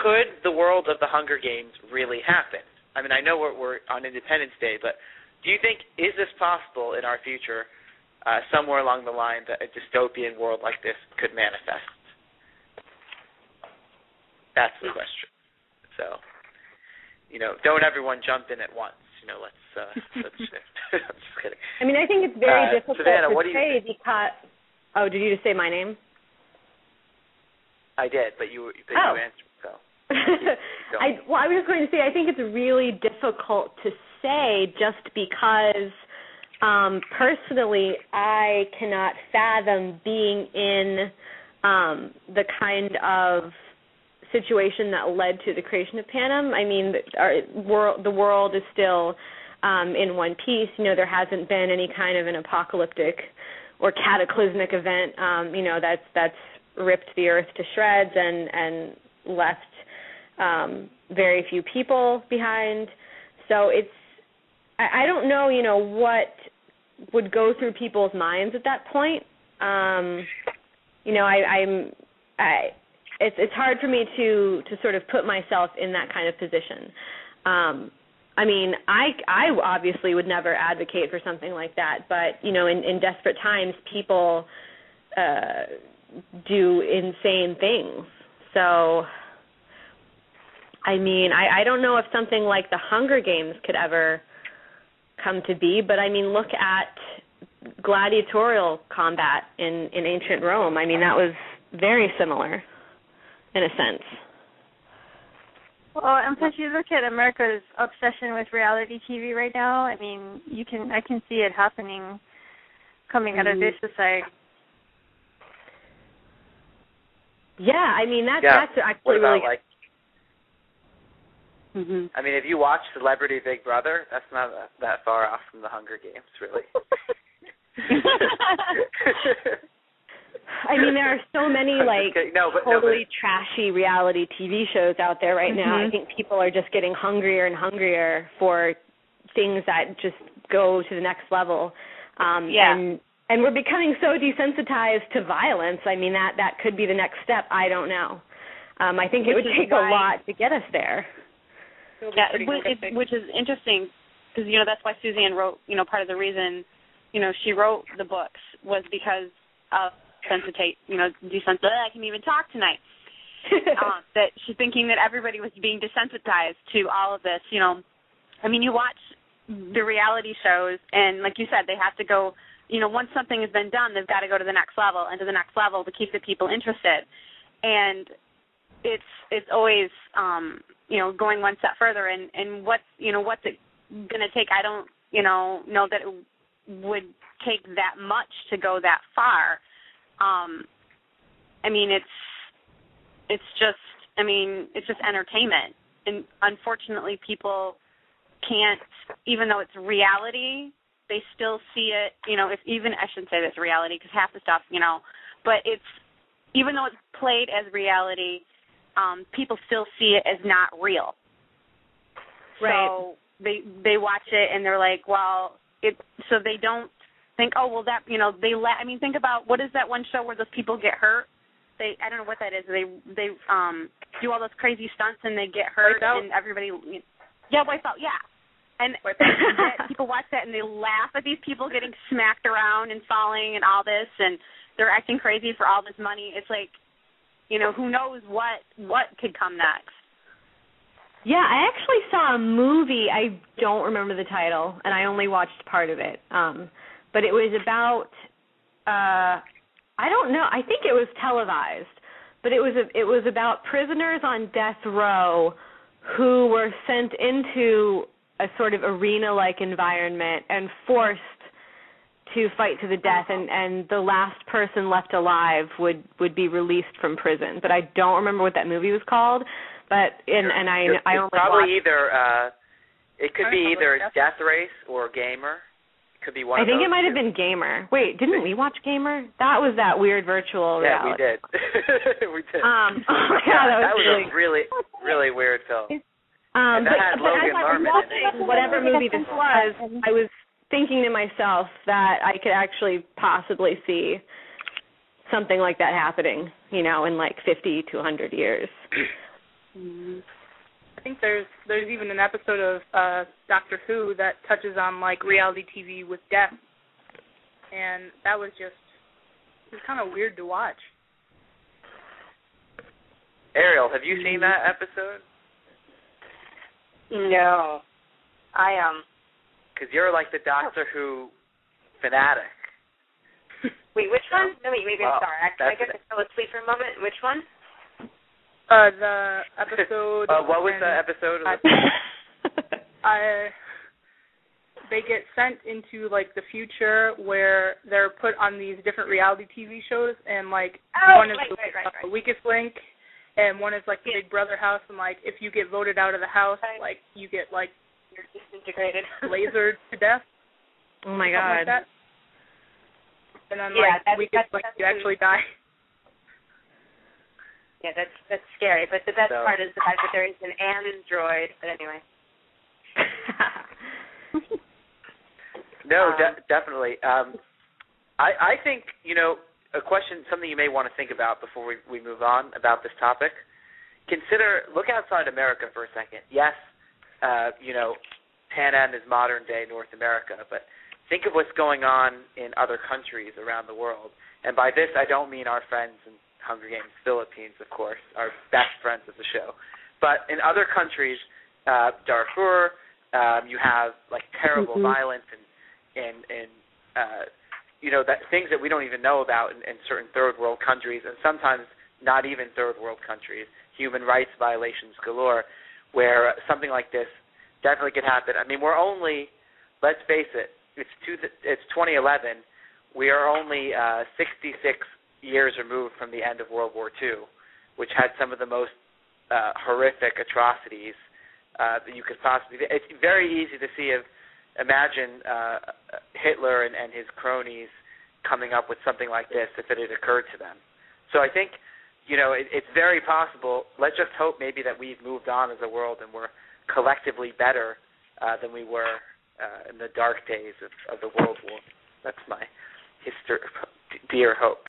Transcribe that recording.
could the world of the Hunger Games really happen? I mean, I know we're on Independence Day, but do you think, is this possible in our future, somewhere along the line, that a dystopian world like this could manifest? That's the question. So, don't everyone jump in at once. Let's shift. I'm just kidding. I mean, I think it's very difficult Savanna, to say because. Oh, did you just say my name? I did, but you answered. So. I was going to say I think it's really difficult to say just because personally I cannot fathom being in the kind of situation that led to the creation of Panem. I mean, the world is still in one piece. There hasn't been any kind of an apocalyptic or cataclysmic event, that's ripped the earth to shreds and left very few people behind. So I don't know, what would go through people's minds at that point. It's hard for me to sort of put myself in that kind of position. I mean, I obviously would never advocate for something like that, but, in desperate times, people do insane things. So, I mean, I don't know if something like the Hunger Games could ever come to be, but, I mean, look at gladiatorial combat in ancient Rome. I mean, that was very similar in a sense. Well, and plus you look at America's obsession with reality TV right now. I mean, I can see it happening coming out of this society. Yeah, I mean that's actually what about, really. I mean, if you watch Celebrity Big Brother, that's not that far off from the Hunger Games, really. I mean, there are so many totally trashy reality TV shows out there right now. I think people are just getting hungrier and hungrier for things that just go to the next level. And we're becoming so desensitized to violence. I mean, that could be the next step. I don't know. I think it would take a lot to get us there. Yeah, which is interesting because, that's why Suzanne wrote, part of the reason, she wrote the books was because of desensitized. I can even talk tonight. That she's thinking that everybody was being desensitized to all of this. I mean, you watch the reality shows, and like you said, they have to go. Once something has been done, they've got to go to the next level and to the next level to keep the people interested. And it's always going one step further. And what's it going to take? I don't know that it would take that much to go that far. I mean, it's just entertainment. And unfortunately, people can't, even though it's reality, they still see it, I shouldn't say that's reality because half the stuff, but even though it's played as reality, people still see it as not real. Right. So they watch it and they're like, well, so they don't think, oh, well, that, think about, what is that one show where those people get hurt? I don't know what that is. They do all those crazy stunts and they get hurt and everybody, Wipeout, yeah. And people watch that and they laugh at these people getting smacked around and falling and all this, and they're acting crazy for all this money. It's like, who knows what could come next. Yeah, I actually saw a movie. I don't remember the title, and I only watched part of it. But it was about, I don't know. I think it was televised, but it was about prisoners on death row who were sent into a sort of arena-like environment and forced to fight to the death, and the last person left alive would be released from prison. But I don't remember what that movie was called. But I only probably watched. It could be either Death Race or Gamer. It could be one. I think it might have been Gamer. Wait, didn't we watch Gamer? That was that weird virtual reality. Yeah, we did. We did. Oh my God, that was a really, really weird film. And that had Logan Lerman in it. Whatever movie this was, I was thinking to myself that I could actually possibly see something like that happening, in like 50 to 100 years. Mm-hmm. I think there's even an episode of Doctor Who that touches on like reality TV with death, and that was kind of weird to watch. Ariel, have you seen that episode? No, I Because you're like the Doctor Who fanatic. Wait, which one? No, wait, maybe I'm sorry. I guess I fell asleep for a moment. Which one? The episode. What was the episode? They get sent into like the future where they're put on these different reality TV shows, and like one is the weakest link, and one is like the Big Brother house, and like if you get voted out of the house, like you get like you're disintegrated, lasered to death. Oh my God! Like that. And then weakest link, you actually die. Yeah, that's scary. But the best part is the fact that there is an android. But anyway. No, definitely. I think, a question, something you may want to think about before we move on about this topic. Look outside America for a second. Yes, Pan Am is modern-day North America, but think of what's going on in other countries around the world. And by this, I don't mean our friends in Hunger Games Philippines, of course, our best friends of the show. But in other countries, Darfur, you have like terrible violence and that things that we don't even know about in certain third world countries, and sometimes not even third world countries, human rights violations galore, where something like this definitely could happen. I mean, we're only, let's face it, it's 2011. We are only 66 years removed from the end of World War II, which had some of the most horrific atrocities that you could possibly. It's very easy to imagine Hitler and his cronies coming up with something like this if it had occurred to them. So I think, it's very possible. Let's just hope maybe that we've moved on as a world and we're collectively better than we were in the dark days of the World War. That's my dear hope.